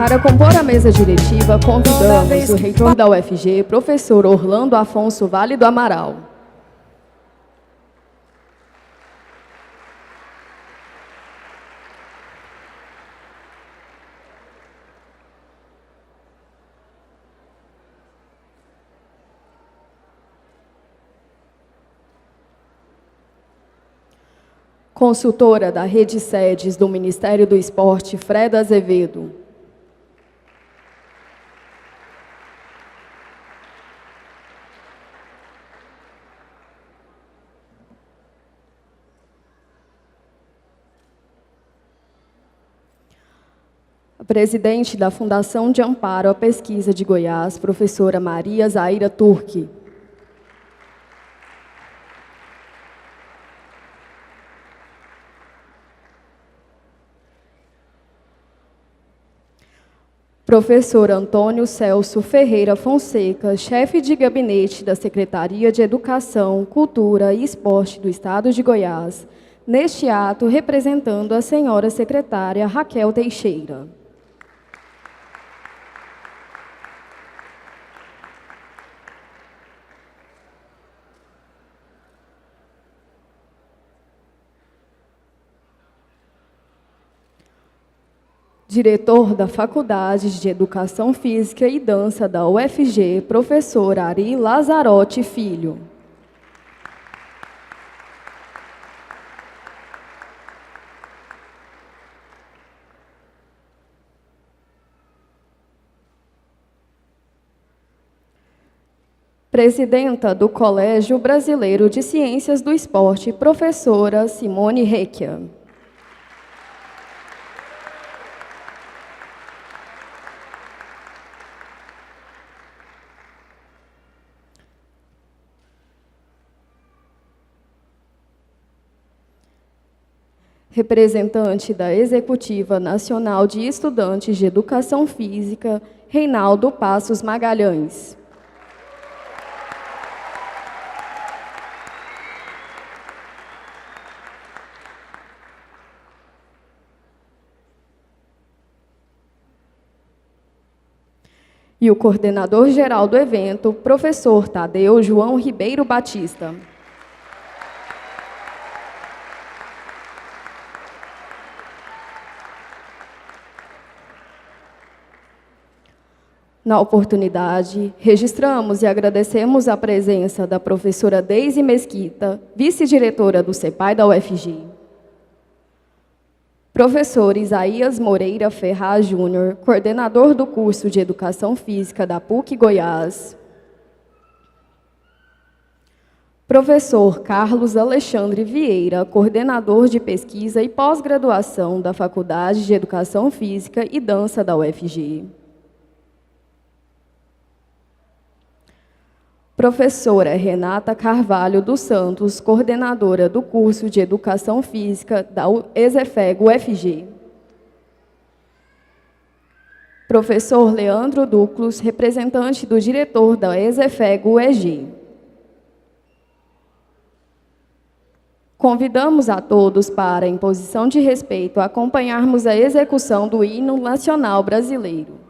Para compor a mesa diretiva, convidamos o reitor da UFG, professor Orlando Afonso Vale do Amaral. Consultora da Rede Sedes do Ministério do Esporte, Freda Azevedo. A presidente da Fundação de Amparo à Pesquisa de Goiás, professora Maria Zaira Turque. Professor Antônio Celso Ferreira Fonseca, chefe de gabinete da Secretaria de Educação, Cultura e Esporte do Estado de Goiás, neste ato representando a senhora secretária Raquel Teixeira. Diretor da Faculdade de Educação Física e Dança da UFG, professor Ari Lazarotti Filho. Presidenta do Colégio Brasileiro de Ciências do Esporte, professora Simone Recchia. Representante da Executiva Nacional de Estudantes de Educação Física, Reinaldo Passos Magalhães. E o coordenador-geral do evento, professor Tadeu João Ribeiro Batista. Na oportunidade, registramos e agradecemos a presença da professora Deise Mesquita, vice-diretora do CEPAI da UFG. Professor Isaías Moreira Ferraz Júnior, coordenador do curso de Educação Física da PUC Goiás. Professor Carlos Alexandre Vieira, coordenador de pesquisa e pós-graduação da Faculdade de Educação Física e Dança da UFG. Professora Renata Carvalho dos Santos, coordenadora do curso de Educação Física da ESEFEG-UFG. Professor Leandro Duclos, representante do diretor da ESEFEG-UEG. Convidamos a todos para, em posição de respeito, acompanharmos a execução do Hino Nacional Brasileiro.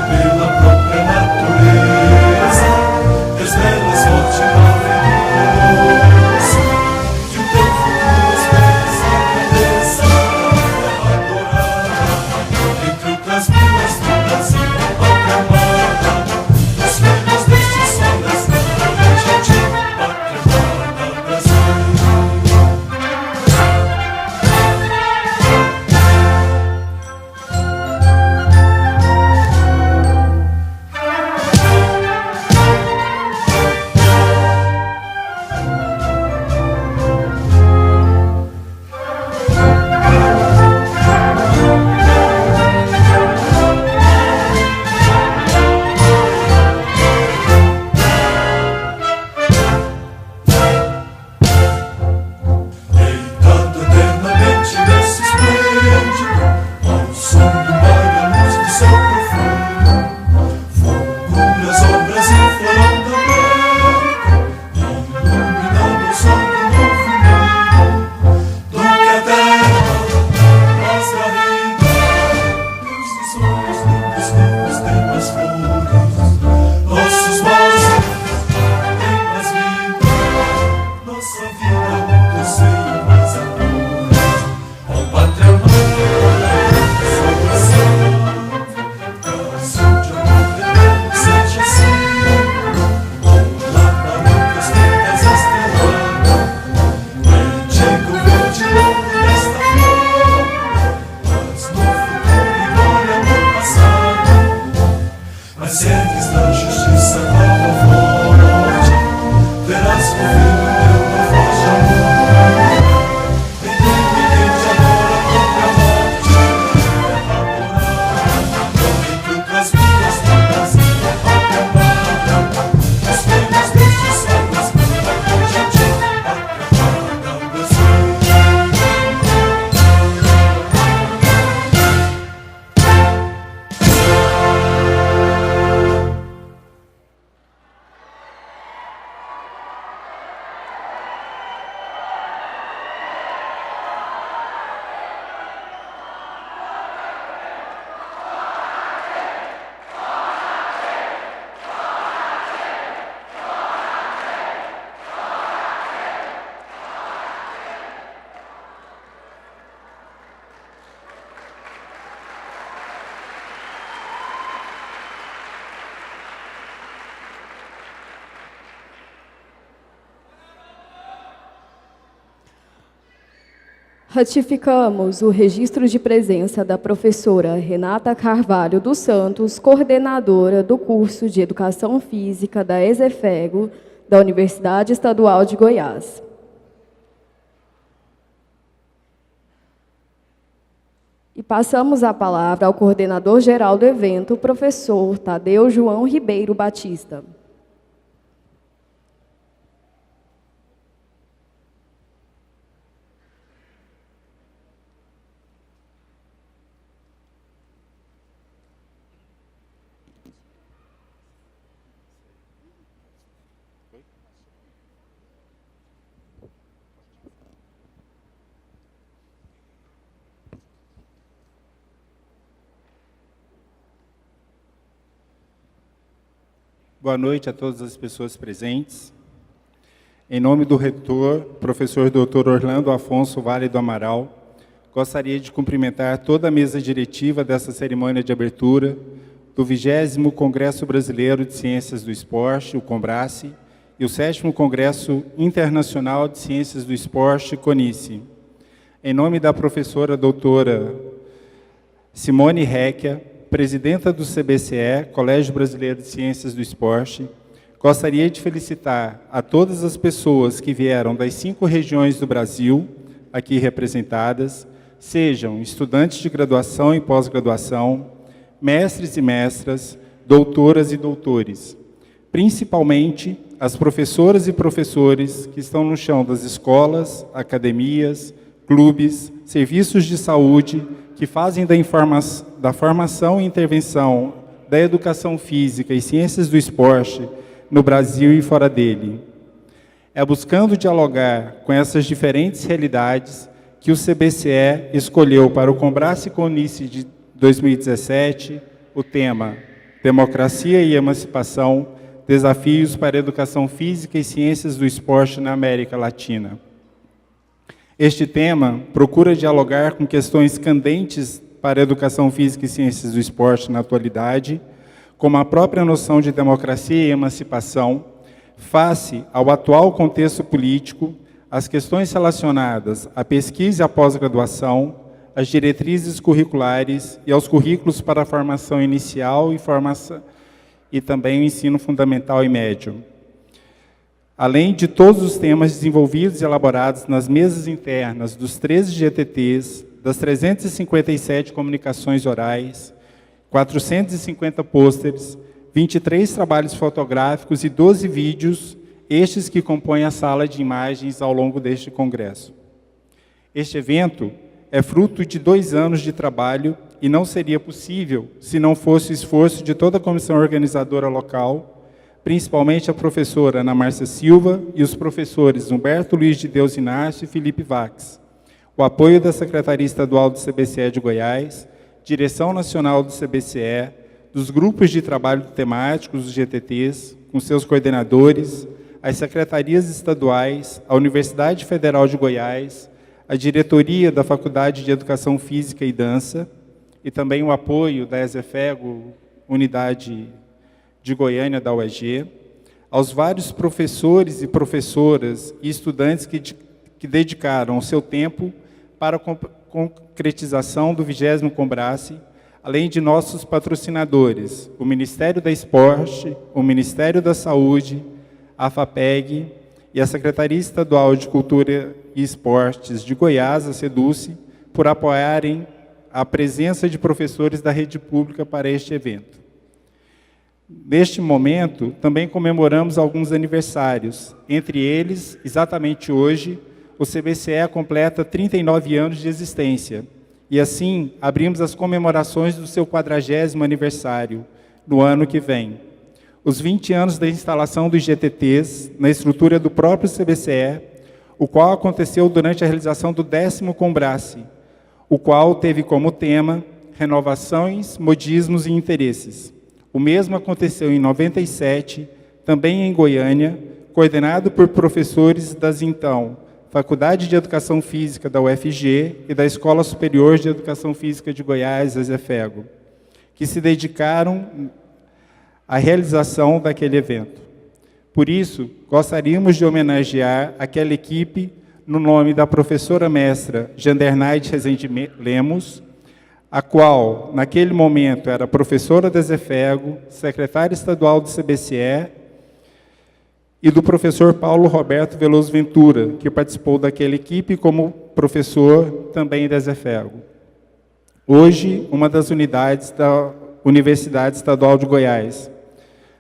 pela própria natureza, desvelas forte uma venenosa, que o teu futuro esperança agradeça, adorada, entre outras mil estrelas e pátria amada, os filhos deste sol desta gente, pátria amada, Brasil. Deitado eternamente nesse esplêndido, ao som do mar e a luz do céu profundo, fulguras obras em florão da América, iluminando o sol do novo mundo, do que a terra mostra rica, dos sonhos lindos, lindos têm mais flores, nossos vasos têm mais vida, nossa vida muito sem mais amor. Ó pátria amada, salvação, canção de amor eterno, seja assim. Lá na luz das tendas estreladas, antigo verde longo desta flor, mas no futuro igual ao passado. Mas se ergues na justiça qual a forte, verás que o filho teu não foge ao mundo. Ninguém te adora contra a morte, morre entre outras vidas todas, pátria amada, os filhos deste sol das gente, pátria amada, Brasil. Ratificamos o registro de presença da professora Renata Carvalho dos Santos, coordenadora do curso de Educação Física da ESEFEGO, da Universidade Estadual de Goiás. E passamos a palavra ao coordenador geral do evento, professor Tadeu João Ribeiro Batista. Boa noite a todas as pessoas presentes. Em nome do reitor, professor Dr. Orlando Afonso Vale do Amaral, gostaria de cumprimentar toda a mesa diretiva dessa cerimônia de abertura do 20º Congresso Brasileiro de Ciências do Esporte, o CONBRACE, e o 7º Congresso Internacional de Ciências do Esporte, CONICE. Em nome da professora doutora Simone Recchia, presidenta do CBCE, Colégio Brasileiro de Ciências do Esporte, gostaria de felicitar a todas as pessoas que vieram das 5 regiões do Brasil, aqui representadas, sejam estudantes de graduação e pós-graduação, mestres e mestras, doutoras e doutores, principalmente as professoras e professores que estão no chão das escolas, academias, clubes, serviços de saúde, que fazem da formação e intervenção da educação física e ciências do esporte no Brasil e fora dele. É buscando dialogar com essas diferentes realidades que o CBCE escolheu para o CONBRACE CONICE de 2017 o tema Democracia e Emancipação, Desafios para a Educação Física e Ciências do Esporte na América Latina. Este tema procura dialogar com questões candentes para a educação física e ciências do esporte na atualidade, como a própria noção de democracia e emancipação, face ao atual contexto político, as questões relacionadas à pesquisa e à pós-graduação, às diretrizes curriculares e aos currículos para a formação inicial e também o ensino fundamental e médio. Além de todos os temas desenvolvidos e elaborados nas mesas internas dos 13 GTTs, das 357 comunicações orais, 450 pôsteres, 23 trabalhos fotográficos e 12 vídeos, estes que compõem a sala de imagens ao longo deste congresso. Este evento é fruto de 2 anos de trabalho e não seria possível se não fosse o esforço de toda a comissão organizadora local, principalmente a professora Ana Márcia Silva e os professores Humberto Luiz de Deus Inácio e Felipe Vax, o apoio da Secretaria Estadual do CBCE de Goiás, Direção Nacional do CBCE, dos grupos de trabalho temáticos dos GTTs, com seus coordenadores, as secretarias estaduais, a Universidade Federal de Goiás, a diretoria da Faculdade de Educação Física e Dança, e também o apoio da ESEFEGO, Unidade de Goiânia da UEG, aos vários professores e professoras e estudantes que dedicaram o seu tempo para a concretização do 20º Combrace, além de nossos patrocinadores, o Ministério da Esporte, o Ministério da Saúde, a FAPEG e a Secretaria Estadual de Cultura e Esportes de Goiás, a SEDUCE, por apoiarem a presença de professores da rede pública para este evento. Neste momento, também comemoramos alguns aniversários. Entre eles, exatamente hoje, o CBCE completa 39 anos de existência. E assim, abrimos as comemorações do seu 40º aniversário, no ano que vem. Os 20 anos da instalação dos GTTs na estrutura do próprio CBCE, o qual aconteceu durante a realização do 10º Combrace, o qual teve como tema Renovações, Modismos e Interesses. O mesmo aconteceu em 97, também em Goiânia, coordenado por professores das então Faculdade de Educação Física da UFG e da Escola Superior de Educação Física de Goiás, a ESEFEGO, que se dedicaram à realização daquele evento. Por isso, gostaríamos de homenagear aquela equipe no nome da professora mestra Jandernaide Rezende Lemos, a qual, naquele momento, era professora da ESEFEGO, secretária estadual do CBCE, e do professor Paulo Roberto Veloso Ventura, que participou daquela equipe como professor também da ESEFEGO. Hoje, uma das unidades da Universidade Estadual de Goiás.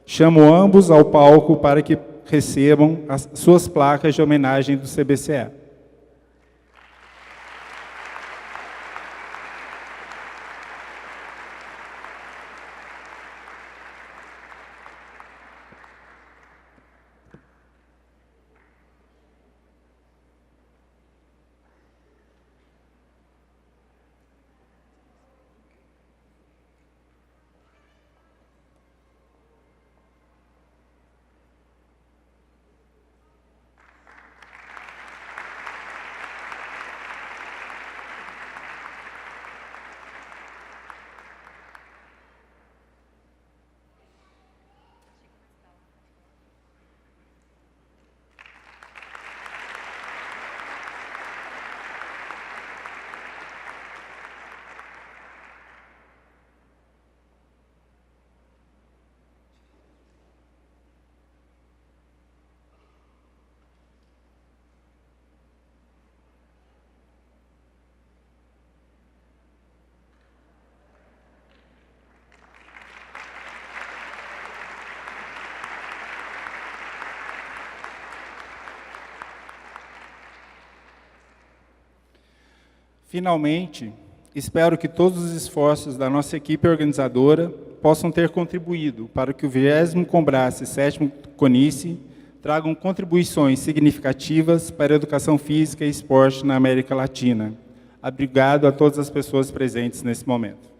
Chamo ambos ao palco para que recebam as suas placas de homenagem do CBCE. Finalmente, espero que todos os esforços da nossa equipe organizadora possam ter contribuído para que o 20º Combrace e 7º CONICE tragam contribuições significativas para a educação física e esporte na América Latina. Obrigado a todas as pessoas presentes nesse momento.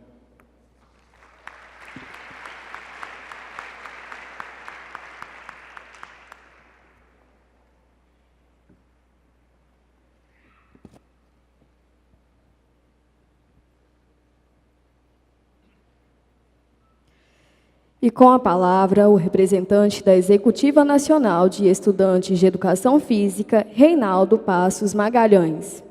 E com a palavra, o representante da Executiva Nacional de Estudantes de Educação Física, Reinaldo Passos Magalhães.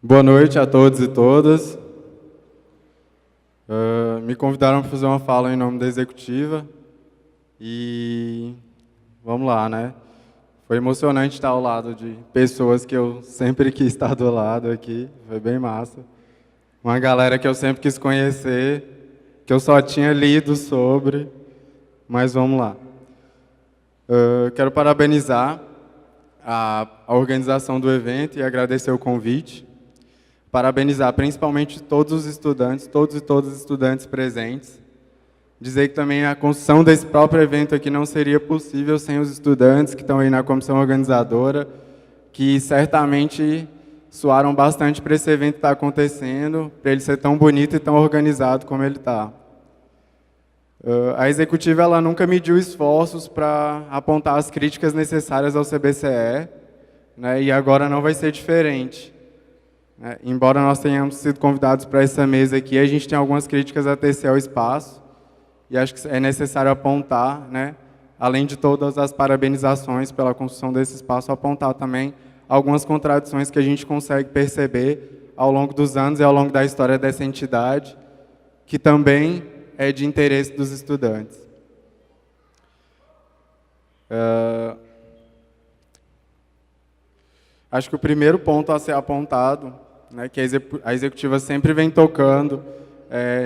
Boa noite a todos e todas. Me convidaram para fazer uma fala em nome da executiva e vamos lá, né? Foi emocionante estar ao lado de pessoas que eu sempre quis estar do lado aqui, foi bem massa. Uma galera que eu sempre quis conhecer, que eu só tinha lido sobre, mas vamos lá. Quero parabenizar a organização do evento e agradecer o convite. Parabenizar principalmente todos os estudantes, todos e todas os estudantes presentes. Dizer que também a construção desse próprio evento aqui não seria possível sem os estudantes que estão aí na comissão organizadora, que certamente suaram bastante para esse evento estar acontecendo, para ele ser tão bonito e tão organizado como ele está. A executiva ela nunca mediu esforços para apontar as críticas necessárias ao CBCE, né, e agora não vai ser diferente. Embora nós tenhamos sido convidados para essa mesa aqui, a gente tem algumas críticas a tecer ao espaço, e acho que é necessário apontar, né, além de todas as parabenizações pela construção desse espaço, apontar também algumas contradições que a gente consegue perceber ao longo dos anos e ao longo da história dessa entidade, que também é de interesse dos estudantes. Acho que o primeiro ponto a ser apontado, né, que a executiva sempre vem tocando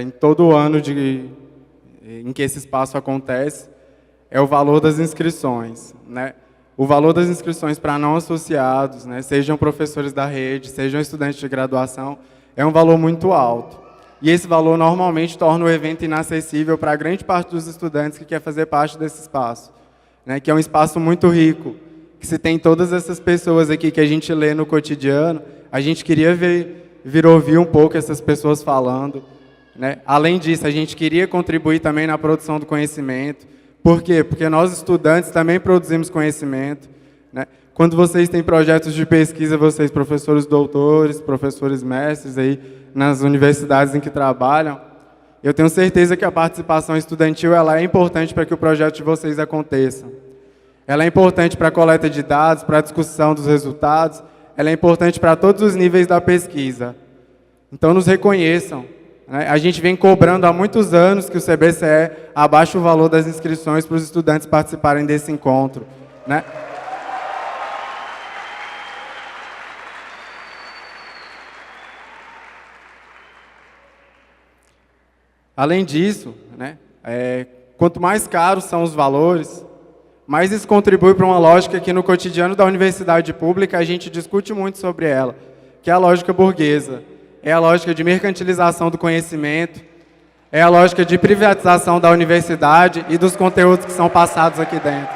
em todo ano em que esse espaço acontece, é o valor das inscrições, né? O valor das inscrições para não associados, né, sejam professores da rede, sejam estudantes de graduação, é um valor muito alto. E esse valor normalmente torna o evento inacessível para a grande parte dos estudantes que quer fazer parte desse espaço, né, que é um espaço muito rico, que se tem todas essas pessoas aqui que a gente lê no cotidiano, a gente queria vir ouvir um pouco essas pessoas falando, né? Além disso, a gente queria contribuir também na produção do conhecimento. Por quê? Porque nós, estudantes, também produzimos conhecimento, né? Quando vocês têm projetos de pesquisa, vocês, professores doutores, professores mestres, aí, nas universidades em que trabalham, eu tenho certeza que a participação estudantil ela é importante para que o projeto de vocês aconteça. Ela é importante para a coleta de dados, para a discussão dos resultados, ela é importante para todos os níveis da pesquisa. Então, nos reconheçam. Né? A gente vem cobrando há muitos anos que o CBCE abaixe o valor das inscrições para os estudantes participarem desse encontro. Né? Além disso, né, quanto mais caros são os valores, mais isso contribui para uma lógica que no cotidiano da universidade pública a gente discute muito sobre ela, que é a lógica burguesa. É a lógica de mercantilização do conhecimento, é a lógica de privatização da universidade e dos conteúdos que são passados aqui dentro.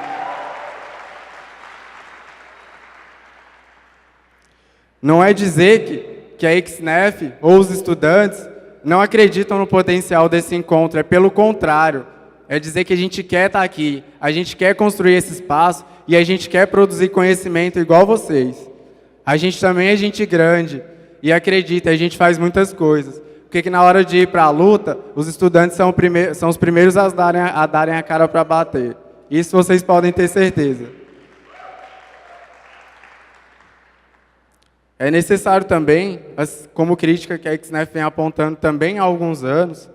Não é dizer que a XNEF ou os estudantes não acreditam no potencial desse encontro, é pelo contrário. É dizer que a gente quer estar aqui, a gente quer construir esse espaço e a gente quer produzir conhecimento igual vocês. A gente também é gente grande e acredita, a gente faz muitas coisas. Porque que na hora de ir para a luta, os estudantes são os primeiros a darem a cara para bater. Isso vocês podem ter certeza. É necessário também, como crítica que a XNEF vem apontando também há alguns anos,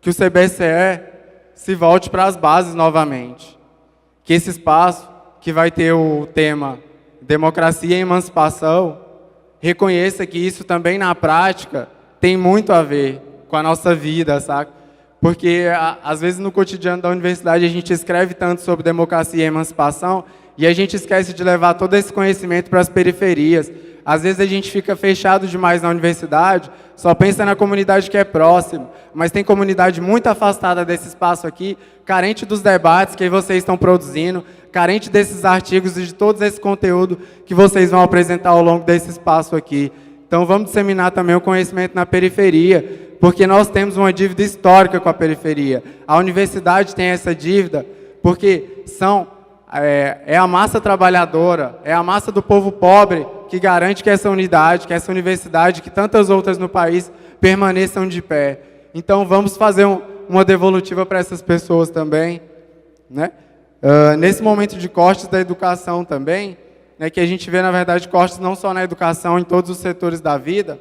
que o CBCE se volte para as bases novamente. Que esse espaço, que vai ter o tema democracia e emancipação, reconheça que isso também na prática tem muito a ver com a nossa vida, sabe? Porque às vezes no cotidiano da universidade a gente escreve tanto sobre democracia e emancipação e a gente esquece de levar todo esse conhecimento para as periferias. Às vezes a gente fica fechado demais na universidade, só pensa na comunidade que é próxima, mas tem comunidade muito afastada desse espaço aqui, carente dos debates que vocês estão produzindo, carente desses artigos e de todo esse conteúdo que vocês vão apresentar ao longo desse espaço aqui. Então, vamos disseminar também o conhecimento na periferia, porque nós temos uma dívida histórica com a periferia. A universidade tem essa dívida porque é a massa trabalhadora, é a massa do povo pobre que garante que essa unidade, que essa universidade, que tantas outras no país permaneçam de pé. Então, vamos fazer uma devolutiva para essas pessoas também, né? Nesse momento de cortes da educação também, né, que a gente vê, na verdade, cortes não só na educação, em todos os setores da vida,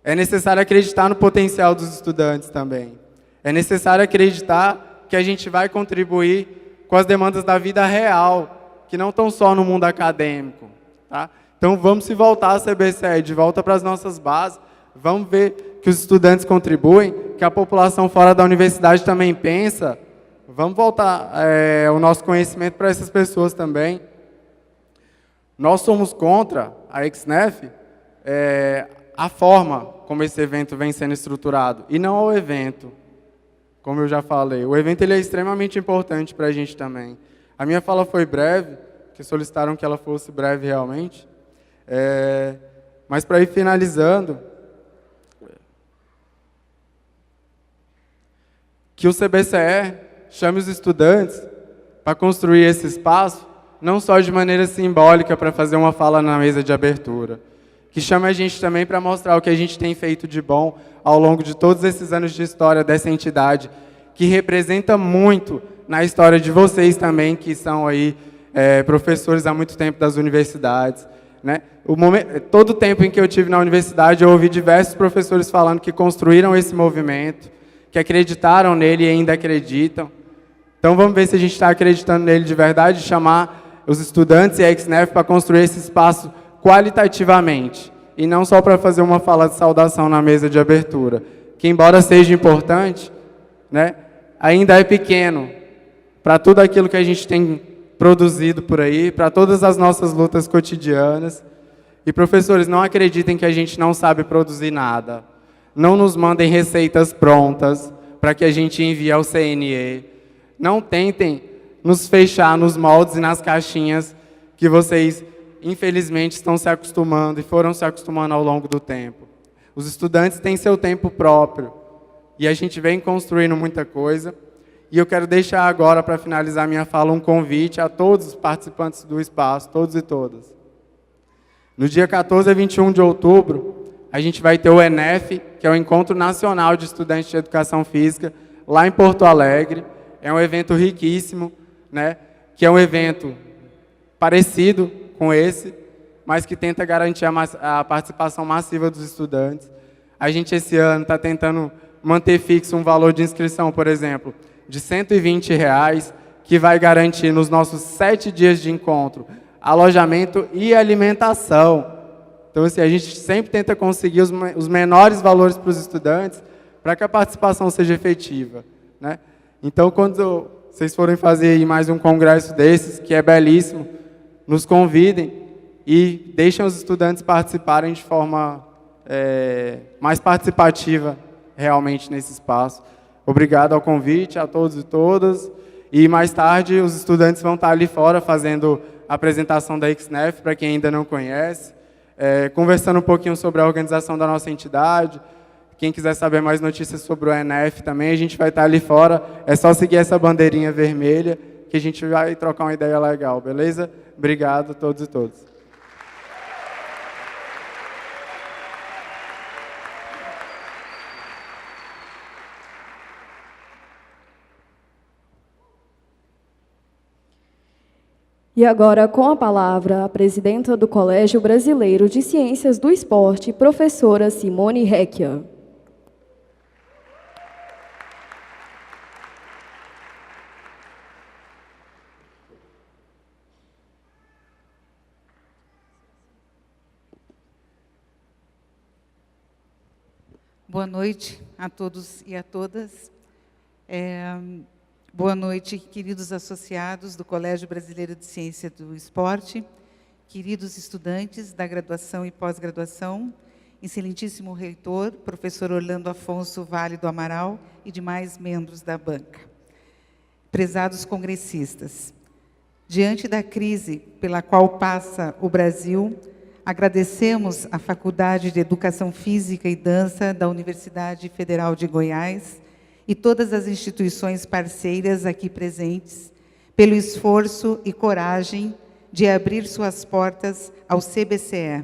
é necessário acreditar no potencial dos estudantes também. É necessário acreditar que a gente vai contribuir com as demandas da vida real, que não estão só no mundo acadêmico. Tá? Então, vamos se voltar à CBCE, de volta para as nossas bases, vamos ver que os estudantes contribuem, que a população fora da universidade também pensa, vamos voltar o nosso conhecimento para essas pessoas também. Nós somos contra a XNEF, a forma como esse evento vem sendo estruturado, e não ao evento, como eu já falei. O evento ele é extremamente importante para a gente também. A minha fala foi breve, que solicitaram que ela fosse breve realmente, mas para ir finalizando, que o CBCE chame os estudantes para construir esse espaço, não só de maneira simbólica para fazer uma fala na mesa de abertura, que chame a gente também para mostrar o que a gente tem feito de bom ao longo de todos esses anos de história dessa entidade, que representa muito na história de vocês também, que são aí professores há muito tempo das universidades. Né? Todo o tempo em que eu tive na universidade, eu ouvi diversos professores falando que construíram esse movimento, que acreditaram nele e ainda acreditam. Então, vamos ver se a gente está acreditando nele de verdade, chamar os estudantes e a XNEF para construir esse espaço qualitativamente, e não só para fazer uma fala de saudação na mesa de abertura, que, embora seja importante, né, ainda é pequeno para tudo aquilo que a gente tem produzido por aí, para todas as nossas lutas cotidianas. E, professores, não acreditem que a gente não sabe produzir nada. Não nos mandem receitas prontas para que a gente envie ao CNE. Não tentem nos fechar nos moldes e nas caixinhas que vocês, infelizmente, estão se acostumando e foram se acostumando ao longo do tempo. Os estudantes têm seu tempo próprio e a gente vem construindo muita coisa. E eu quero deixar agora, para finalizar minha fala, um convite a todos os participantes do espaço, todos e todas. No dia 14 a 21 de outubro, a gente vai ter o ENEF, que é o Encontro Nacional de Estudantes de Educação Física, lá em Porto Alegre. É um evento riquíssimo, né? Que é um evento parecido com esse, mas que tenta garantir a participação massiva dos estudantes. A gente, esse ano, está tentando manter fixo um valor de inscrição, por exemplo, de R$ 120, que vai garantir nos nossos 7 dias de encontro alojamento e alimentação. Então, assim, a gente sempre tenta conseguir os menores valores para os estudantes para que a participação seja efetiva, né? Então, quando vocês forem fazer aí mais um congresso desses, que é belíssimo, nos convidem e deixem os estudantes participarem de forma mais participativa realmente nesse espaço. Obrigado ao convite, a todos e todas. E mais tarde os estudantes vão estar ali fora fazendo a apresentação da XNEF, para quem ainda não conhece, conversando um pouquinho sobre a organização da nossa entidade. Quem quiser saber mais notícias sobre o ENEF também, a gente vai estar ali fora. É só seguir essa bandeirinha vermelha que a gente vai trocar uma ideia legal, beleza? Obrigado a todos e todas. E agora, com a palavra, a presidenta do Colégio Brasileiro de Ciências do Esporte, professora Simone Recchia. Boa noite a todos e a todas. Boa noite, queridos associados do Colégio Brasileiro de Ciência do Esporte, queridos estudantes da graduação e pós-graduação, excelentíssimo reitor, professor Orlando Afonso Vale do Amaral e demais membros da banca. Prezados congressistas, diante da crise pela qual passa o Brasil, Agradecemos à Faculdade de Educação Física e Dança da Universidade Federal de Goiás e todas as instituições parceiras aqui presentes pelo esforço e coragem de abrir suas portas ao CBCE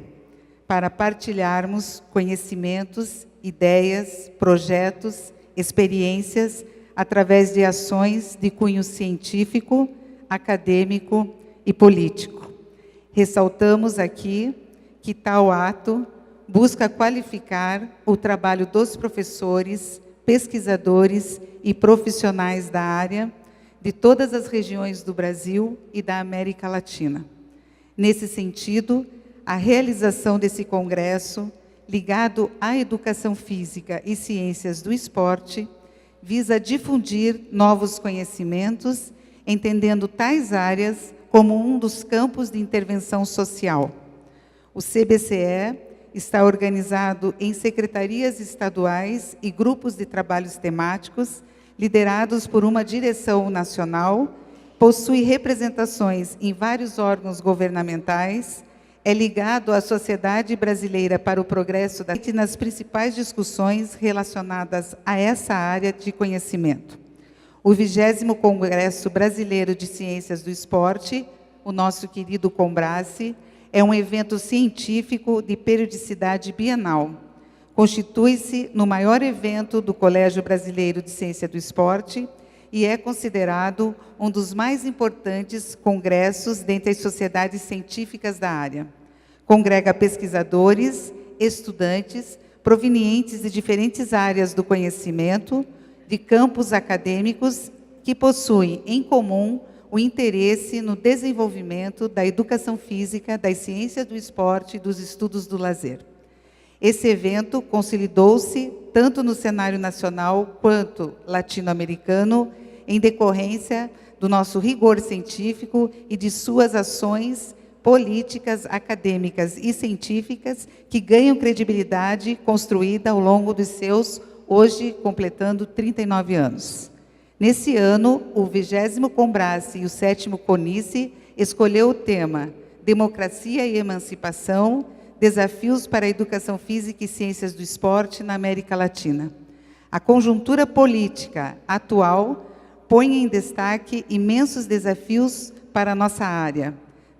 para partilharmos conhecimentos, ideias, projetos, experiências através de ações de cunho científico, acadêmico e político. Ressaltamos aqui que tal ato busca qualificar o trabalho dos professores, pesquisadores e profissionais da área de todas as regiões do Brasil e da América Latina. Nesse sentido, a realização desse congresso, ligado à educação física e ciências do esporte, visa difundir novos conhecimentos, entendendo tais áreas como um dos campos de intervenção social. O CBCE está organizado em secretarias estaduais e grupos de trabalhos temáticos, liderados por uma direção nacional, possui representações em vários órgãos governamentais, é ligado à Sociedade Brasileira para o Progresso da Ciência nas principais discussões relacionadas a essa área de conhecimento. O 20º Congresso Brasileiro de Ciências do Esporte, o nosso querido Combrace, é um evento científico de periodicidade bienal. Constitui-se no maior evento do Colégio Brasileiro de Ciência do Esporte e é considerado um dos mais importantes congressos dentre as sociedades científicas da área. Congrega pesquisadores, estudantes, provenientes de diferentes áreas do conhecimento, de campos acadêmicos que possuem em comum o interesse no desenvolvimento da educação física, das ciências do esporte e dos estudos do lazer. Esse evento consolidou-se tanto no cenário nacional quanto latino-americano, em decorrência do nosso rigor científico e de suas ações políticas, acadêmicas e científicas que ganham credibilidade construída ao longo dos seus, hoje completando 39 anos. Nesse ano, o 20º Combrace e o 7º Conice escolheu o tema Democracia e Emancipação, Desafios para a Educação Física e Ciências do Esporte na América Latina. A conjuntura política atual põe em destaque imensos desafios para a nossa área.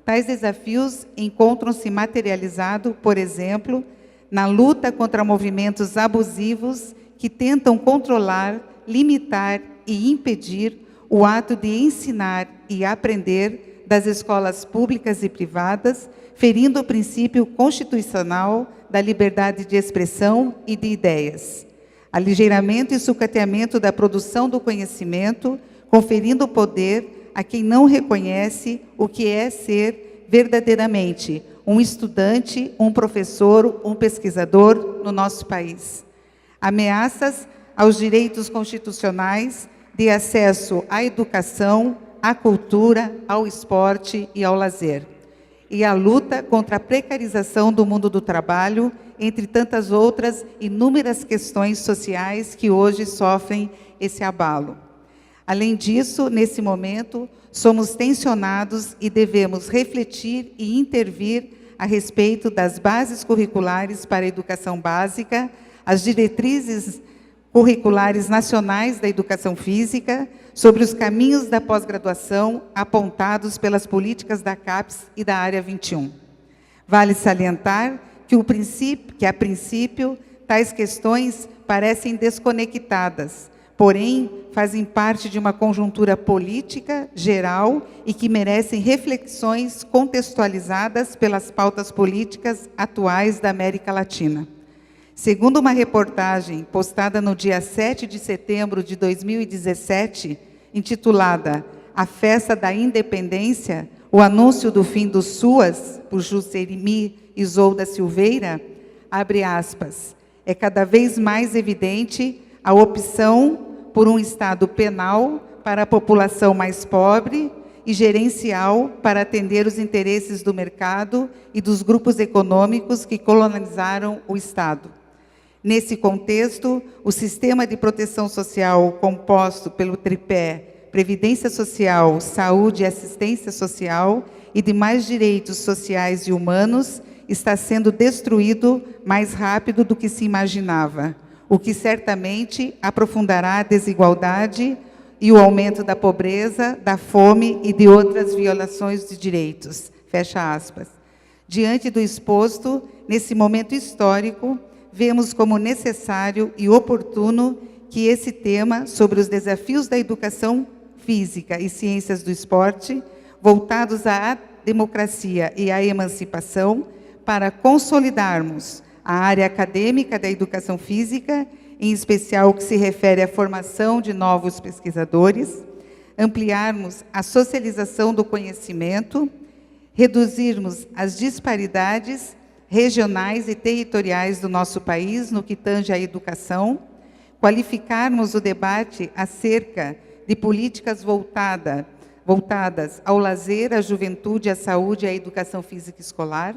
Tais desafios encontram-se materializados, por exemplo, na luta contra movimentos abusivos que tentam controlar, limitar e impedir o ato de ensinar e aprender das escolas públicas e privadas, ferindo o princípio constitucional da liberdade de expressão e de ideias. Aligeiramento e sucateamento da produção do conhecimento, conferindo poder a quem não reconhece o que é ser verdadeiramente um estudante, um professor, um pesquisador no nosso país. Ameaças aos direitos constitucionais de acesso à educação, à cultura, ao esporte e ao lazer. E a luta contra a precarização do mundo do trabalho, entre tantas outras inúmeras questões sociais que hoje sofrem esse abalo. Além disso, nesse momento, somos tensionados e devemos refletir e intervir a respeito das bases curriculares para a educação básica, as diretrizes curriculares nacionais da educação física, sobre os caminhos da pós-graduação apontados pelas políticas da CAPES e da Área 21. Vale salientar que, a princípio, tais questões parecem desconectadas, porém, fazem parte de uma conjuntura política geral e que merecem reflexões contextualizadas pelas pautas políticas atuais da América Latina. Segundo uma reportagem postada no dia 7 de setembro de 2017, intitulada A Festa da Independência, o anúncio do fim do SUAS, por Juscelimi Isolda Silveira, abre aspas, é cada vez mais evidente a opção por um Estado penal para a população mais pobre e gerencial para atender os interesses do mercado e dos grupos econômicos que colonizaram o Estado. Nesse contexto, o sistema de proteção social composto pelo tripé Previdência Social, Saúde e Assistência Social e demais direitos sociais e humanos está sendo destruído mais rápido do que se imaginava, o que certamente aprofundará a desigualdade e o aumento da pobreza, da fome e de outras violações de direitos. Fecha aspas. Diante do exposto, nesse momento histórico, vemos como necessário e oportuno que esse tema sobre os desafios da educação física e ciências do esporte, voltados à democracia e à emancipação, para consolidarmos a área acadêmica da educação física, em especial o que se refere à formação de novos pesquisadores, ampliarmos a socialização do conhecimento, reduzirmos as disparidades regionais e territoriais do nosso país no que tange à educação, qualificarmos o debate acerca de políticas voltadas ao lazer, à juventude, à saúde e à educação física escolar,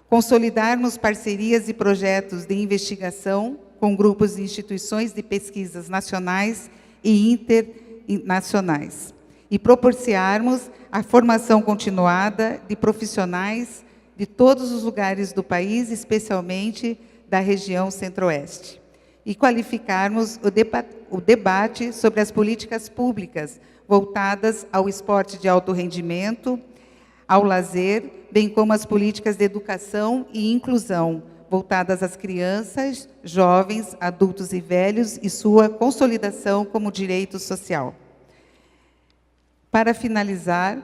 consolidarmos parcerias e projetos de investigação com grupos e instituições de pesquisas nacionais e internacionais, e propiciarmos a formação continuada de profissionais de todos os lugares do país, especialmente da região centro-oeste, e qualificarmos o debate sobre as políticas públicas voltadas ao esporte de alto rendimento, ao lazer, bem como as políticas de educação e inclusão, voltadas às crianças, jovens, adultos e velhos, e sua consolidação como direito social. Para finalizar,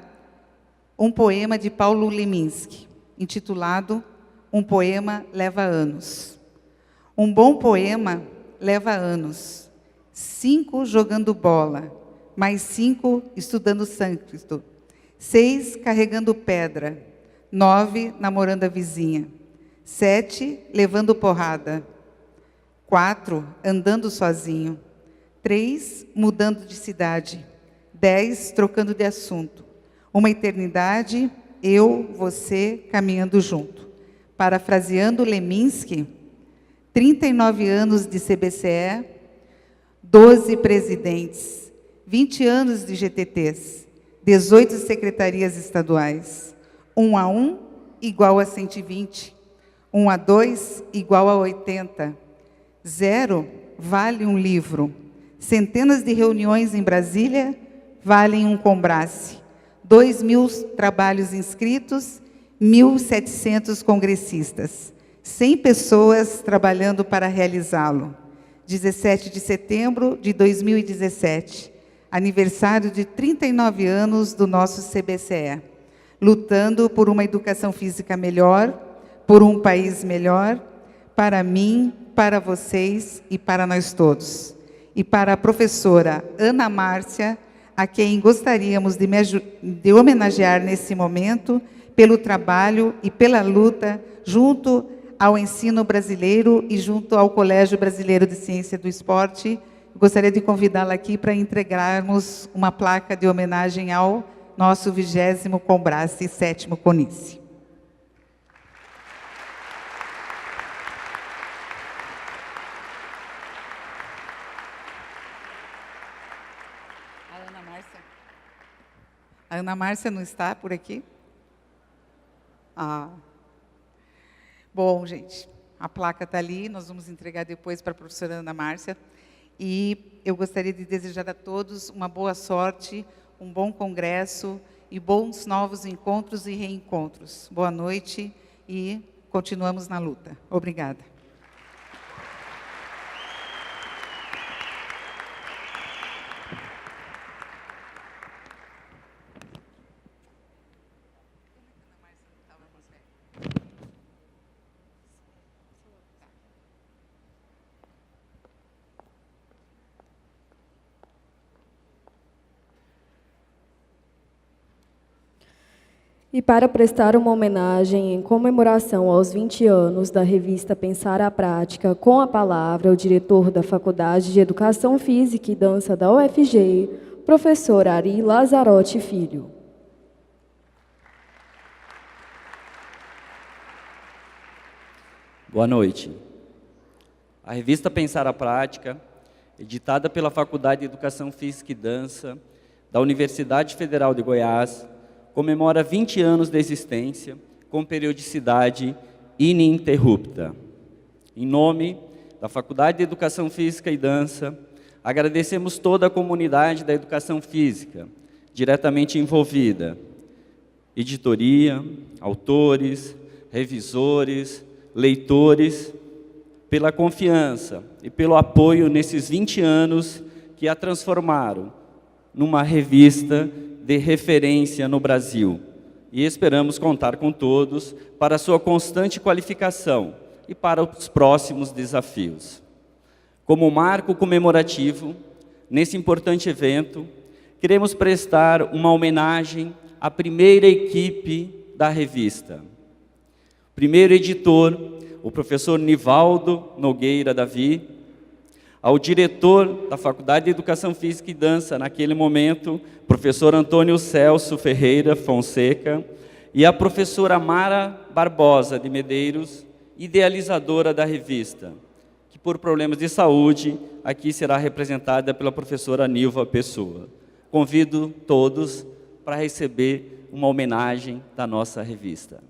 um poema de Paulo Leminski, intitulado Um Poema Leva Anos. Um bom poema leva anos, 5 jogando bola, mais 5 estudando sânscrito, 6 carregando pedra, 9 namorando a vizinha, 7 levando porrada, 4 andando sozinho, 3 mudando de cidade, 10 trocando de assunto, uma eternidade, eu, você, caminhando junto. Parafraseando Leminski, 39 anos de CBCE, 12 presidentes, 20 anos de GTTs, 18 secretarias estaduais, 1 a 1 igual a 120, 1 a 2 igual a 80, 0 vale um livro, centenas de reuniões em Brasília valem um Combrace, 2.000 trabalhos inscritos, 1.700 congressistas, 100 pessoas trabalhando para realizá-lo. 17 de setembro de 2017, aniversário de 39 anos do nosso CBCE, lutando por uma educação física melhor, por um país melhor, para mim, para vocês e para nós todos. E para a professora Ana Márcia, a quem gostaríamos de homenagear nesse momento, pelo trabalho e pela luta junto ao ensino brasileiro e junto ao Colégio Brasileiro de Ciência do Esporte. Gostaria de convidá-la aqui para entregarmos uma placa de homenagem ao nosso 20º Combrace e 7º Conice. A Ana Márcia não está por aqui? Bom, gente, a placa está ali, nós vamos entregar depois para a professora Ana Márcia. E eu gostaria de desejar a todos uma boa sorte, um bom congresso e bons novos encontros e reencontros. Boa noite e continuamos na luta. Obrigada. E para prestar uma homenagem em comemoração aos 20 anos da revista Pensar a Prática, com a palavra o diretor da Faculdade de Educação Física e Dança da UFG, professor Ari Lazarotti Filho. Boa noite. A revista Pensar a Prática, editada pela Faculdade de Educação Física e Dança da Universidade Federal de Goiás, comemora 20 anos de existência, com periodicidade ininterrupta. Em nome da Faculdade de Educação Física e Dança, agradecemos toda a comunidade da educação física, diretamente envolvida, editoria, autores, revisores, leitores, pela confiança e pelo apoio nesses 20 anos que a transformaram numa revista de referência no Brasil. E esperamos contar com todos para a sua constante qualificação e para os próximos desafios. Como marco comemorativo, nesse importante evento, queremos prestar uma homenagem à primeira equipe da revista. O primeiro editor, o professor Nivaldo Nogueira Davi, ao diretor da Faculdade de Educação Física e Dança, naquele momento, professor Antônio Celso Ferreira Fonseca, e a professora Mara Barbosa de Medeiros, idealizadora da revista, que por problemas de saúde, aqui será representada pela professora Nilva Pessoa. Convido todos para receber uma homenagem da nossa revista.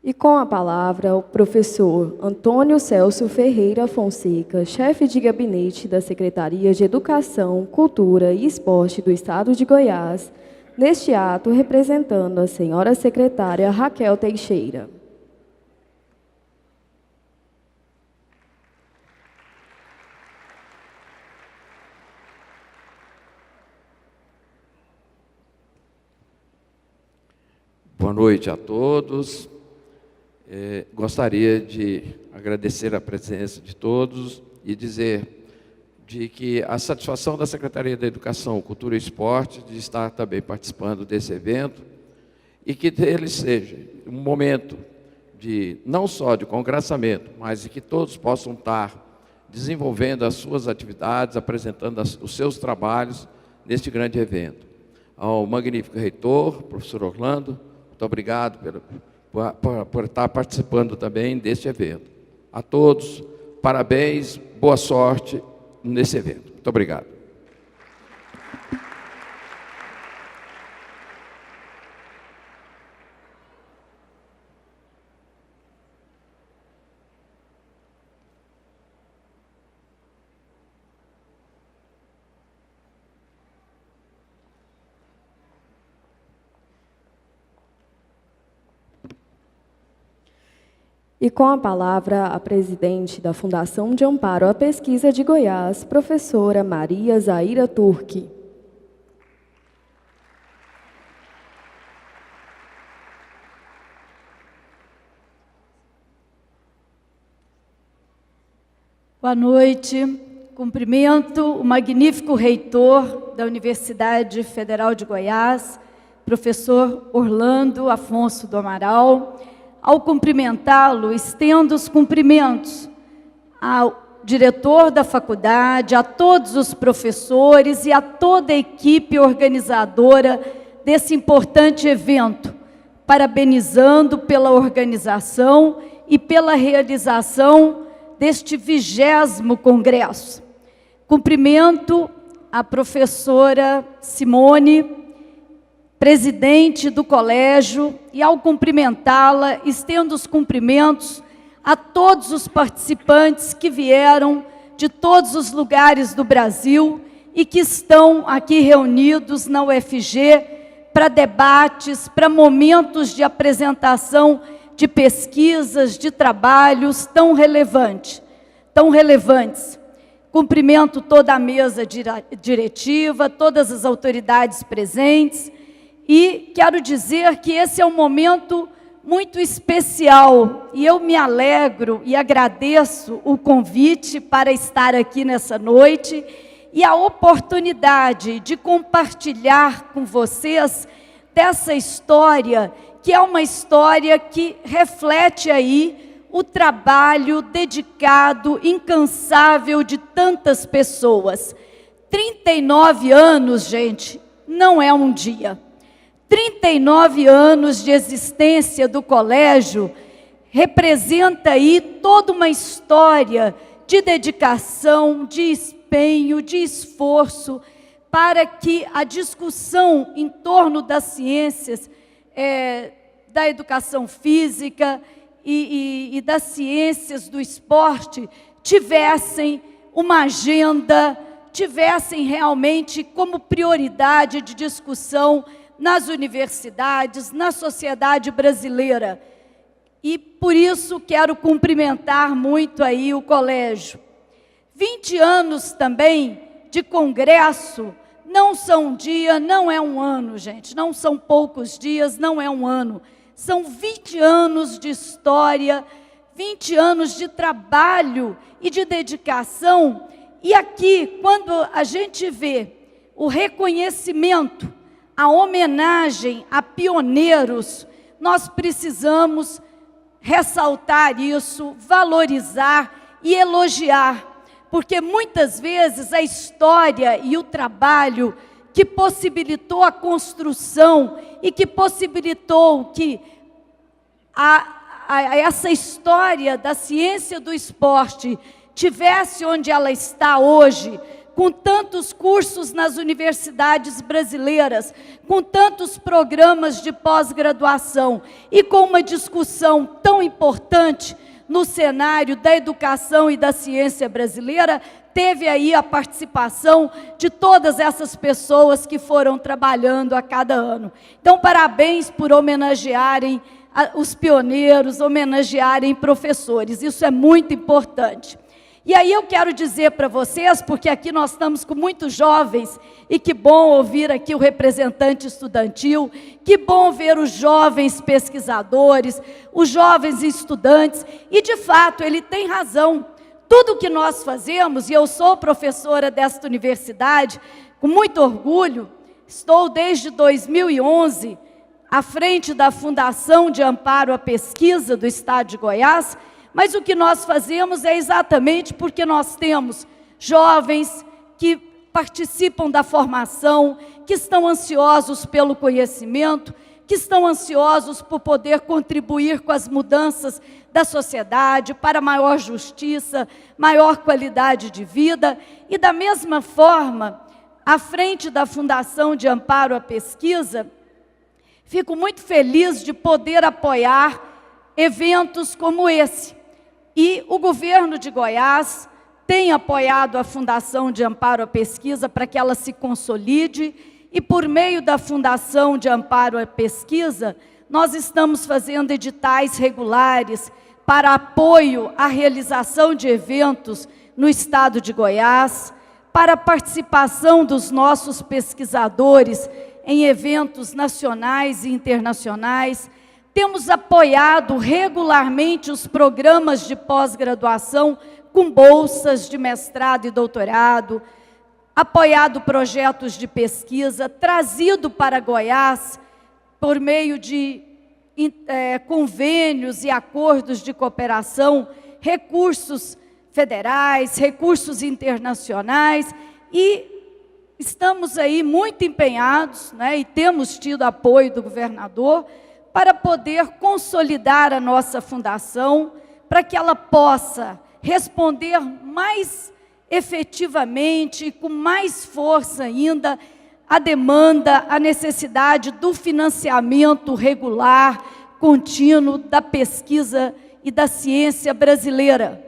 E com a palavra, o professor Antônio Celso Ferreira Fonseca, chefe de gabinete da Secretaria de Educação, Cultura e Esporte do Estado de Goiás, neste ato representando a senhora secretária Raquel Teixeira. Boa noite a todos. Gostaria de agradecer a presença de todos e dizer de que a satisfação da Secretaria da Educação, Cultura e Esporte de estar também participando desse evento e que ele seja um momento de não só de congraçamento, mas de que todos possam estar desenvolvendo as suas atividades, apresentando os seus trabalhos neste grande evento. Ao magnífico reitor, professor Orlando, muito obrigado por estar participando também deste evento. A todos, parabéns, boa sorte nesse evento. Muito obrigado. E com a palavra, a presidente da Fundação de Amparo à Pesquisa de Goiás, professora Maria Zaira Turque. Boa noite. Cumprimento o magnífico reitor da Universidade Federal de Goiás, professor Orlando Afonso do Amaral. Ao cumprimentá-lo, estendo os cumprimentos ao diretor da faculdade, a todos os professores e a toda a equipe organizadora desse importante evento, parabenizando pela organização e pela realização deste 20º congresso. Cumprimento a professora Simone, presidente do colégio, e ao cumprimentá-la, estendo os cumprimentos a todos os participantes que vieram de todos os lugares do Brasil e que estão aqui reunidos na UFG para debates, para momentos de apresentação de pesquisas, de trabalhos tão relevantes. Cumprimento toda a mesa diretiva, todas as autoridades presentes, e quero dizer que esse é um momento muito especial, e eu me alegro e agradeço o convite para estar aqui nessa noite, e a oportunidade de compartilhar com vocês dessa história, que é uma história que reflete aí o trabalho dedicado, incansável de tantas pessoas. 39 anos, gente, não é um dia. 39 anos de existência do colégio representa aí toda uma história de dedicação, de empenho, de esforço, para que a discussão em torno das ciências, da educação física e das ciências do esporte tivessem uma agenda, tivessem realmente como prioridade de discussão nas universidades, na sociedade brasileira. E por isso quero cumprimentar muito aí o colégio. 20 anos também de congresso não são um dia, não é um ano, gente. Não são poucos dias, não é um ano. São 20 anos de história, 20 anos de trabalho e de dedicação. E aqui, quando a gente vê o reconhecimento, a homenagem a pioneiros, nós precisamos ressaltar isso, valorizar e elogiar, porque muitas vezes a história e o trabalho que possibilitou a construção e que possibilitou que essa história da ciência do esporte tivesse onde ela está hoje, com tantos cursos nas universidades brasileiras, com tantos programas de pós-graduação e com uma discussão tão importante no cenário da educação e da ciência brasileira, teve aí a participação de todas essas pessoas que foram trabalhando a cada ano. Então, parabéns por homenagearem os pioneiros, homenagearem professores, isso é muito importante. E aí eu quero dizer para vocês, porque aqui nós estamos com muitos jovens, e que bom ouvir aqui o representante estudantil, que bom ver os jovens pesquisadores, os jovens estudantes, e de fato ele tem razão. Tudo que nós fazemos, e eu sou professora desta universidade, com muito orgulho, estou desde 2011 à frente da Fundação de Amparo à Pesquisa do Estado de Goiás, mas o que nós fazemos é exatamente porque nós temos jovens que participam da formação, que estão ansiosos pelo conhecimento, que estão ansiosos por poder contribuir com as mudanças da sociedade, para maior justiça, maior qualidade de vida. E da mesma forma, à frente da Fundação de Amparo à Pesquisa, fico muito feliz de poder apoiar eventos como esse. E o governo de Goiás tem apoiado a Fundação de Amparo à Pesquisa para que ela se consolide, e por meio da Fundação de Amparo à Pesquisa, nós estamos fazendo editais regulares para apoio à realização de eventos no estado de Goiás, para a participação dos nossos pesquisadores em eventos nacionais e internacionais. Temos apoiado regularmente os programas de pós-graduação com bolsas de mestrado e doutorado, apoiado projetos de pesquisa, trazido para Goiás, por meio de convênios e acordos de cooperação, recursos federais, recursos internacionais, e estamos aí muito empenhados, né, e temos tido apoio do governador, para poder consolidar a nossa fundação, para que ela possa responder mais efetivamente e com mais força ainda a demanda, a necessidade do financiamento regular, contínuo da pesquisa e da ciência brasileira,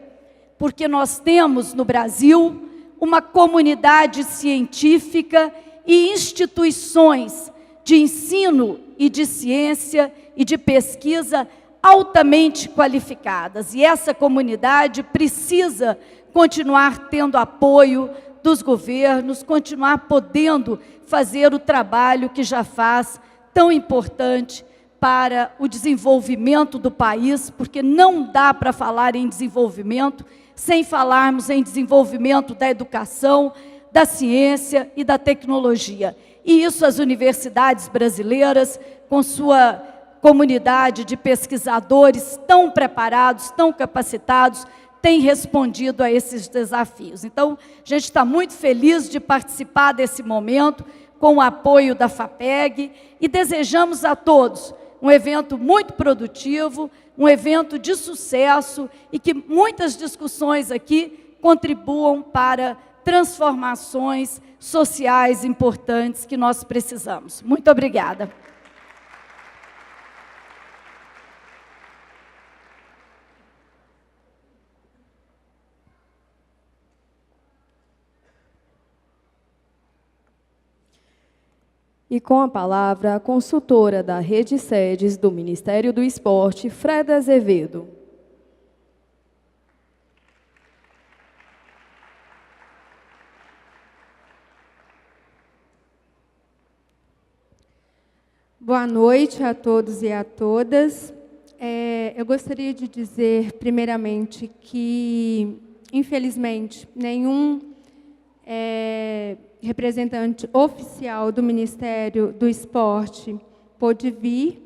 porque nós temos no Brasil uma comunidade científica e instituições de ensino e de ciência e de pesquisa altamente qualificadas. E essa comunidade precisa continuar tendo apoio dos governos, continuar podendo fazer o trabalho que já faz, tão importante para o desenvolvimento do país, porque não dá para falar em desenvolvimento sem falarmos em desenvolvimento da educação, da ciência e da tecnologia. E isso as universidades brasileiras, com sua comunidade de pesquisadores tão preparados, tão capacitados, têm respondido a esses desafios. Então, a gente está muito feliz de participar desse momento, com o apoio da FAPEG, e desejamos a todos um evento muito produtivo, um evento de sucesso, e que muitas discussões aqui contribuam para transformações sociais importantes que nós precisamos. Muito obrigada. E com a palavra, a consultora da Rede Sedes do Ministério do Esporte, Freda Azevedo. Boa noite a todos e a todas. Eu gostaria de dizer, primeiramente, que, infelizmente, nenhum representante oficial do Ministério do Esporte pôde vir,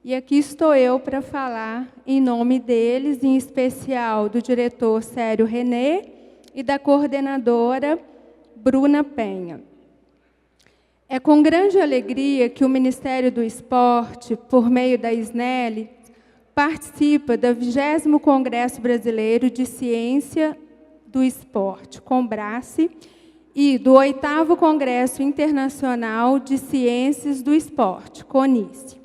e aqui estou eu para falar em nome deles, em especial do diretor Cério René e da coordenadora Bruna Penha. É com grande alegria que o Ministério do Esporte, por meio da SNEL, participa do 20º Congresso Brasileiro de Ciência do Esporte, CONBRACE, e do 8º Congresso Internacional de Ciências do Esporte, CONICE,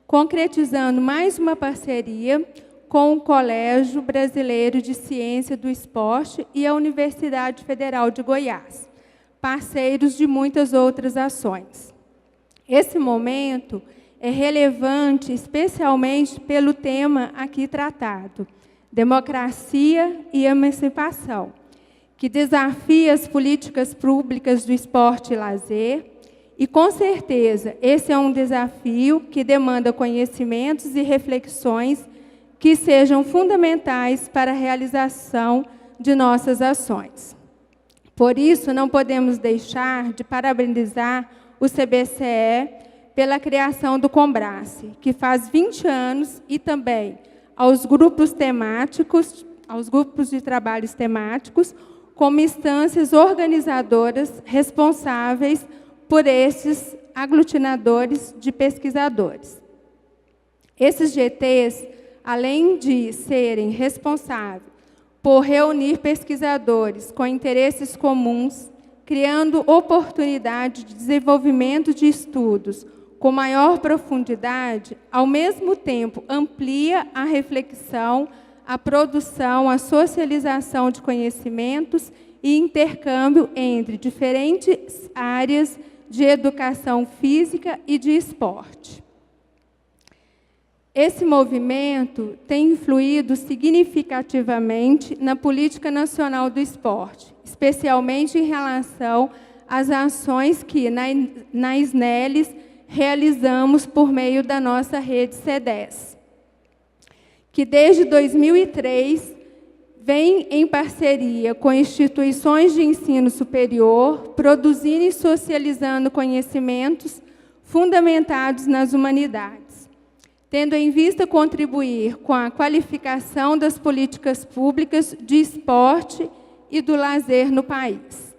concretizando mais uma parceria com o Colégio Brasileiro de Ciência do Esporte e a Universidade Federal de Goiás, parceiros de muitas outras ações. Esse momento é relevante especialmente pelo tema aqui tratado, democracia e emancipação, que desafia as políticas públicas do esporte e lazer, e, com certeza, esse é um desafio que demanda conhecimentos e reflexões que sejam fundamentais para a realização de nossas ações. Por isso, não podemos deixar de parabenizar o CBCE pela criação do CONBRACE, que faz 20 anos, e também aos grupos temáticos, aos grupos de trabalhos temáticos, como instâncias organizadoras responsáveis por esses aglutinadores de pesquisadores. Esses GTs, além de serem responsáveis por reunir pesquisadores com interesses comuns, criando oportunidade de desenvolvimento de estudos com maior profundidade, ao mesmo tempo amplia a reflexão, a produção, a socialização de conhecimentos e intercâmbio entre diferentes áreas de educação física e de esporte. Esse movimento tem influído significativamente na política nacional do esporte, especialmente em relação às ações que, na SNEL, realizamos por meio da nossa rede C10, que desde 2003 vem em parceria com instituições de ensino superior, produzindo e socializando conhecimentos fundamentados nas humanidades, tendo em vista contribuir com a qualificação das políticas públicas de esporte e do lazer no país.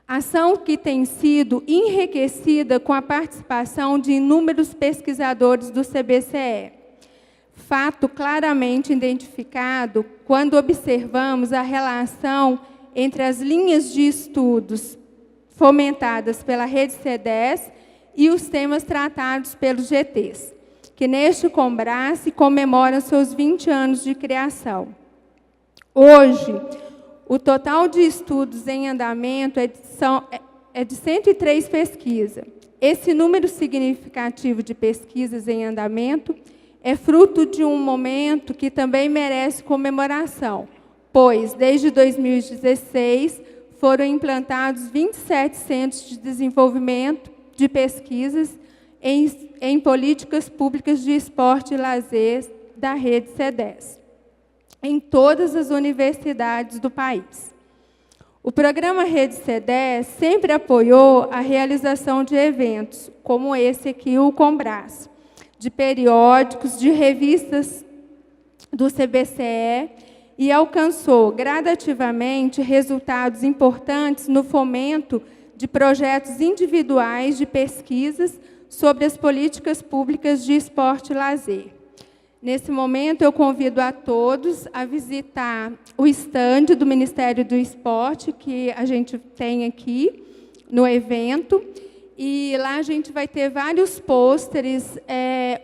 Ação que tem sido enriquecida com a participação de inúmeros pesquisadores do CBCE, fato claramente identificado quando observamos a relação entre as linhas de estudos fomentadas pela Rede C10 e os temas tratados pelos GTs, que neste Combrace comemora seus 20 anos de criação. Hoje, o total de estudos em andamento é de 103 pesquisas. Esse número significativo de pesquisas em andamento é fruto de um momento que também merece comemoração, pois, desde 2016, foram implantados 27 centros de desenvolvimento de pesquisas em políticas públicas de esporte e lazer da rede C10, em todas as universidades do país. O programa Rede C10 sempre apoiou a realização de eventos, como esse aqui, o Combrace, de periódicos, de revistas do CBCE, e alcançou gradativamente resultados importantes no fomento de projetos individuais de pesquisas sobre as políticas públicas de esporte e lazer. Nesse momento, eu convido a todos a visitar o estande do Ministério do Esporte, que a gente tem aqui no evento, e lá a gente vai ter vários pôsteres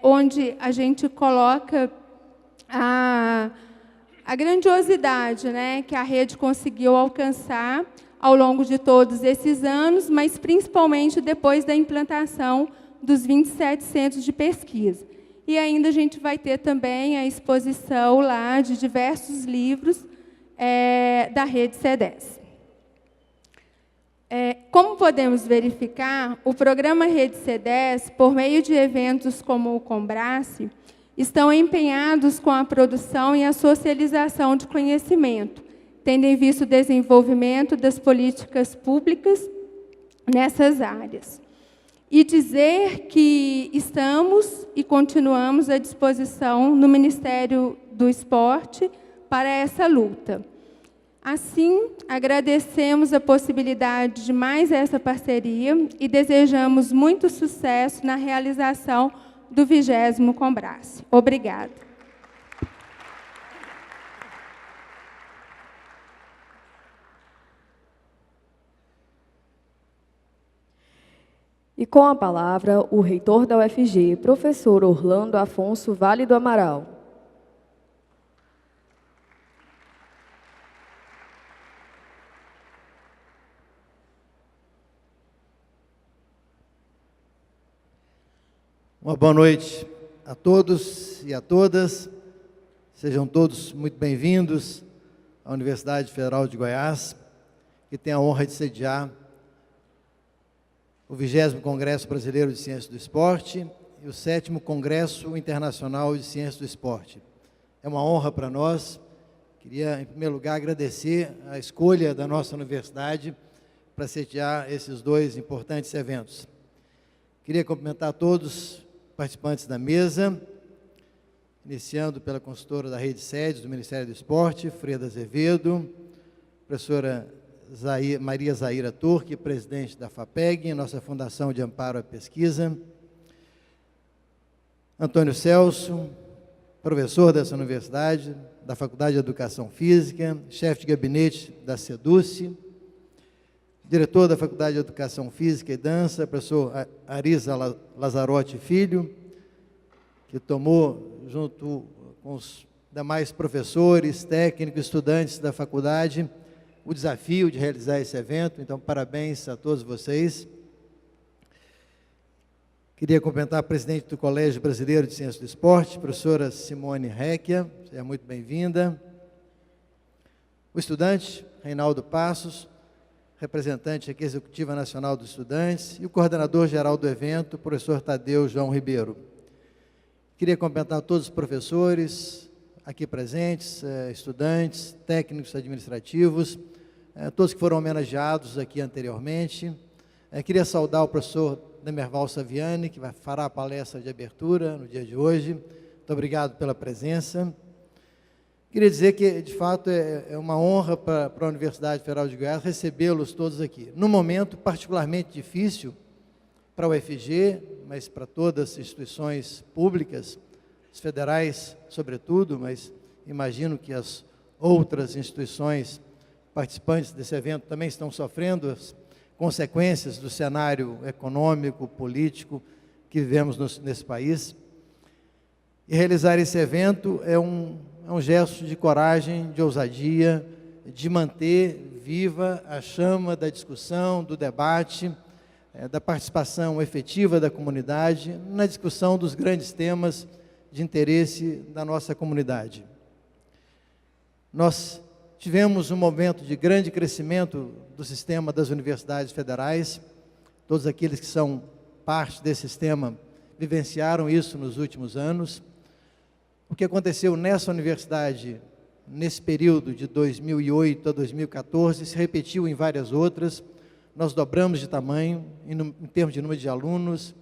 onde a gente coloca a grandiosidade, né, que a rede conseguiu alcançar ao longo de todos esses anos, mas principalmente depois da implantação dos 27 centros de pesquisa. E ainda a gente vai ter também a exposição lá de diversos livros da rede C10. Como podemos verificar, o programa Rede C10, por meio de eventos como o Combrace, estão empenhados com a produção e a socialização de conhecimento, tendo em vista o desenvolvimento das políticas públicas nessas áreas. E dizer que estamos e continuamos à disposição no Ministério do Esporte para essa luta. Assim, agradecemos a possibilidade de mais essa parceria e desejamos muito sucesso na realização do 20º Combrace. Obrigada. E com a palavra, o reitor da UFG, professor Orlando Afonso Vale do Amaral. Uma boa noite a todos e a todas. Sejam todos muito bem-vindos à Universidade Federal de Goiás, que tem a honra de sediar o 20º Congresso Brasileiro de Ciências do Esporte e o 7º Congresso Internacional de Ciências do Esporte. É uma honra para nós. Queria, em primeiro lugar, agradecer a escolha da nossa universidade para sediar esses dois importantes eventos. Queria cumprimentar todos os participantes da mesa, iniciando pela consultora da Rede Sedes do Ministério do Esporte, Freda Azevedo, professora Maria Zaira Turque, presidente da FAPEG, nossa Fundação de Amparo à Pesquisa, Antônio Celso, professor dessa universidade, da Faculdade de Educação Física, chefe de gabinete da SEDUCE, diretor da Faculdade de Educação Física e Dança, professor Arisa Lazarotti Filho, que tomou, junto com os demais professores, técnicos, estudantes da faculdade, o desafio de realizar esse evento. Então, parabéns a todos vocês. Queria cumprimentar a presidente do Colégio Brasileiro de Ciências do Esporte, professora Simone Recchia, seja muito bem-vinda. O estudante, Reinaldo Passos, representante aqui executiva nacional dos estudantes, e o coordenador geral do evento, professor Tadeu João Ribeiro. Queria cumprimentar todos os professores aqui presentes, estudantes, técnicos administrativos, todos que foram homenageados aqui anteriormente. Queria saudar o professor Demerval Saviani, que fará a palestra de abertura no dia de hoje. Muito obrigado pela presença. Queria dizer que, de fato, é uma honra para a Universidade Federal de Goiás recebê-los todos aqui. Num momento particularmente difícil para a UFG, mas para todas as instituições públicas, os federais, sobretudo, mas imagino que as outras instituições participantes desse evento também estão sofrendo as consequências do cenário econômico, político que vivemos nesse país. E realizar esse evento é um gesto de coragem, de ousadia, de manter viva a chama da discussão, do debate, da participação efetiva da comunidade na discussão dos grandes temas de interesse da nossa comunidade. Nós tivemos um momento de grande crescimento do sistema das universidades federais. Todos aqueles que são parte desse sistema vivenciaram isso nos últimos anos. O que aconteceu nessa universidade, nesse período de 2008 a 2014, se repetiu em várias outras. Nós dobramos de tamanho, em termos de número de alunos,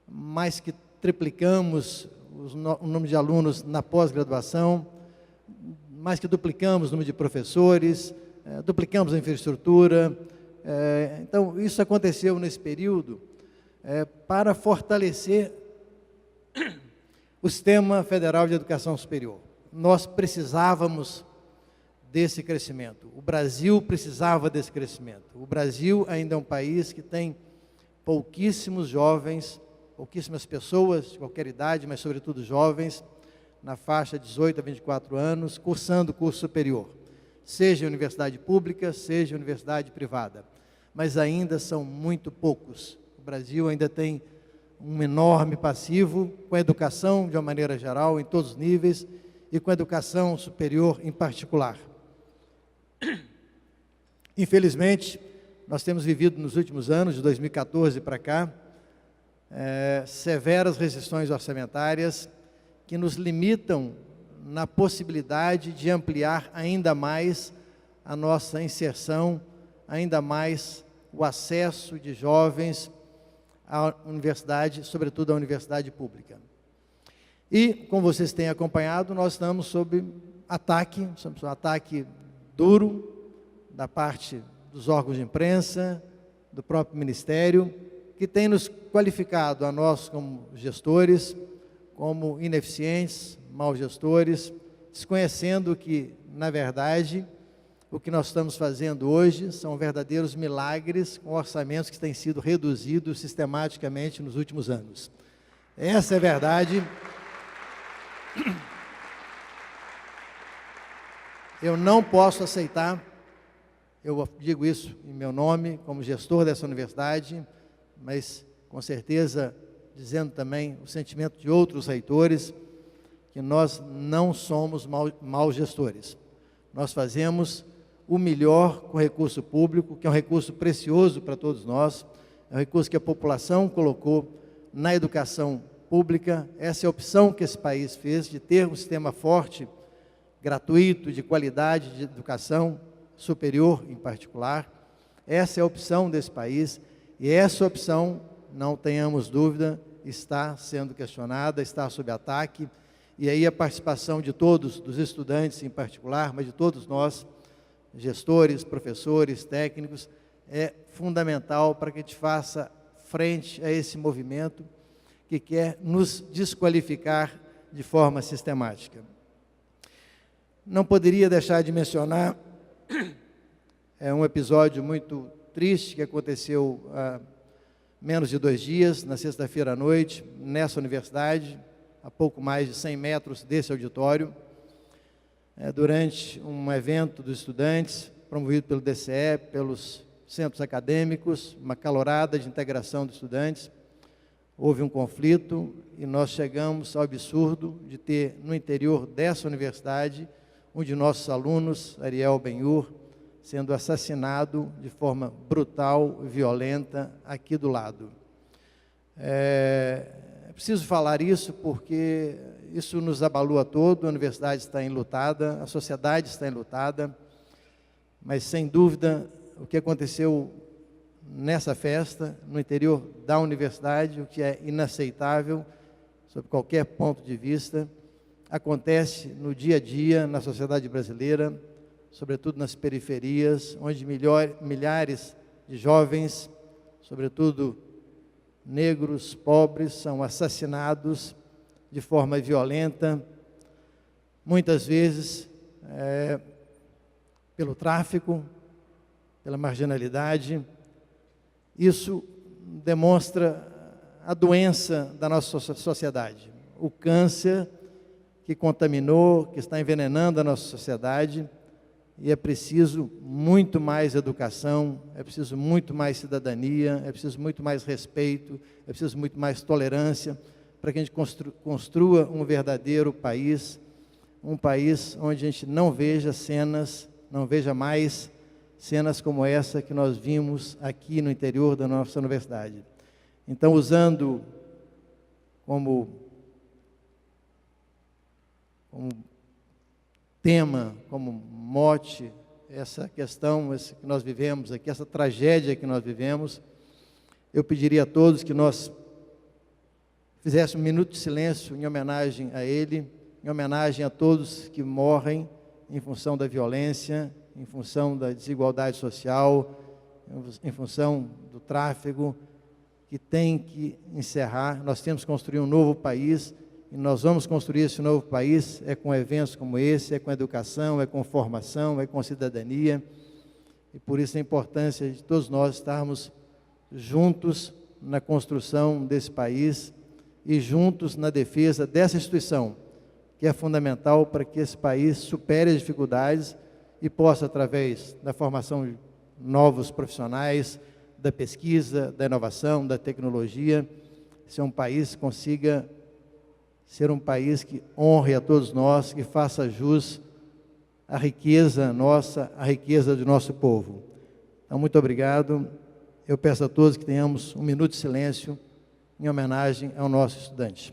mais que triplicamos o número de alunos na pós-graduação, mais que duplicamos o número de professores, duplicamos a infraestrutura. Então, isso aconteceu nesse período para fortalecer o Sistema Federal de Educação Superior. Nós precisávamos desse crescimento. O Brasil precisava desse crescimento. O Brasil ainda é um país que tem pouquíssimos jovens, pouquíssimas pessoas de qualquer idade, mas sobretudo jovens, na faixa de 18 a 24 anos, cursando curso superior, seja universidade pública, seja universidade privada. Mas ainda são muito poucos. O Brasil ainda tem um enorme passivo com a educação de uma maneira geral, em todos os níveis, e com a educação superior em particular. Infelizmente, nós temos vivido nos últimos anos, de 2014 para cá, severas restrições orçamentárias que nos limitam na possibilidade de ampliar ainda mais a nossa inserção, ainda mais o acesso de jovens à universidade, sobretudo à universidade pública. E, como vocês têm acompanhado, nós estamos sob ataque, um ataque duro da parte dos órgãos de imprensa, do próprio Ministério, que tem nos qualificado a nós como gestores, como ineficientes, maus gestores, desconhecendo que, na verdade, o que nós estamos fazendo hoje são verdadeiros milagres com orçamentos que têm sido reduzidos sistematicamente nos últimos anos. Essa é a verdade. Eu não posso aceitar, eu digo isso em meu nome, como gestor dessa universidade, mas com certeza dizendo também o sentimento de outros reitores, que nós não somos maus gestores. Nós fazemos o melhor com recurso público, que é um recurso precioso para todos nós, é um recurso que a população colocou na educação pública. Essa é a opção que esse país fez, de ter um sistema forte, gratuito, de qualidade de educação superior em particular. Essa é a opção desse país, e essa opção, não tenhamos dúvida, está sendo questionada, está sob ataque, e aí a participação de todos, dos estudantes em particular, mas de todos nós, gestores, professores, técnicos, é fundamental para que a gente faça frente a esse movimento que quer nos desqualificar de forma sistemática. Não poderia deixar de mencionar um episódio muito triste que aconteceu há menos de 2 dias, na sexta-feira à noite, nessa universidade, a pouco mais de 100 metros desse auditório, durante um evento dos estudantes, promovido pelo DCE, pelos centros acadêmicos, uma calorada de integração dos estudantes. Houve um conflito e nós chegamos ao absurdo de ter, no interior dessa universidade, um de nossos alunos, Ariel Benhur, sendo assassinado de forma brutal e violenta aqui do lado. É preciso falar isso porque isso nos abalou a todos, a universidade está enlutada, a sociedade está enlutada, mas sem dúvida o que aconteceu nessa festa, no interior da universidade, o que é inaceitável, sob qualquer ponto de vista, acontece no dia a dia, na sociedade brasileira, sobretudo nas periferias, onde milhares de jovens, sobretudo negros, pobres, são assassinados de forma violenta, muitas vezes pelo tráfico, pela marginalidade. Isso demonstra a doença da nossa sociedade. o câncer que contaminou, que está envenenando a nossa sociedade, e é preciso muito mais educação, é preciso muito mais cidadania, é preciso muito mais respeito, é preciso muito mais tolerância, para que a gente construa um verdadeiro país, um país onde a gente não veja mais cenas como essa que nós vimos aqui no interior da nossa universidade. Então, usando como tema, como mote, essa questão que nós vivemos aqui, essa tragédia que nós vivemos, eu pediria a todos que nós fizéssemos um minuto de silêncio em homenagem a ele, em homenagem a todos que morrem em função da violência, em função da desigualdade social, em função do tráfego, que tem que encerrar. Nós temos que construir um novo país, e nós vamos construir esse novo país com eventos como esse, com educação, com formação, com cidadania, e por isso a importância de todos nós estarmos juntos na construção desse país e juntos na defesa dessa instituição, que é fundamental para que esse país supere as dificuldades e possa, através da formação de novos profissionais, da pesquisa, da inovação, da tecnologia, ser um país que consiga ser um país que honre a todos nós, que faça jus à riqueza nossa, à riqueza do nosso povo. Então, muito obrigado. Eu peço a todos que tenhamos um minuto de silêncio em homenagem ao nosso estudante.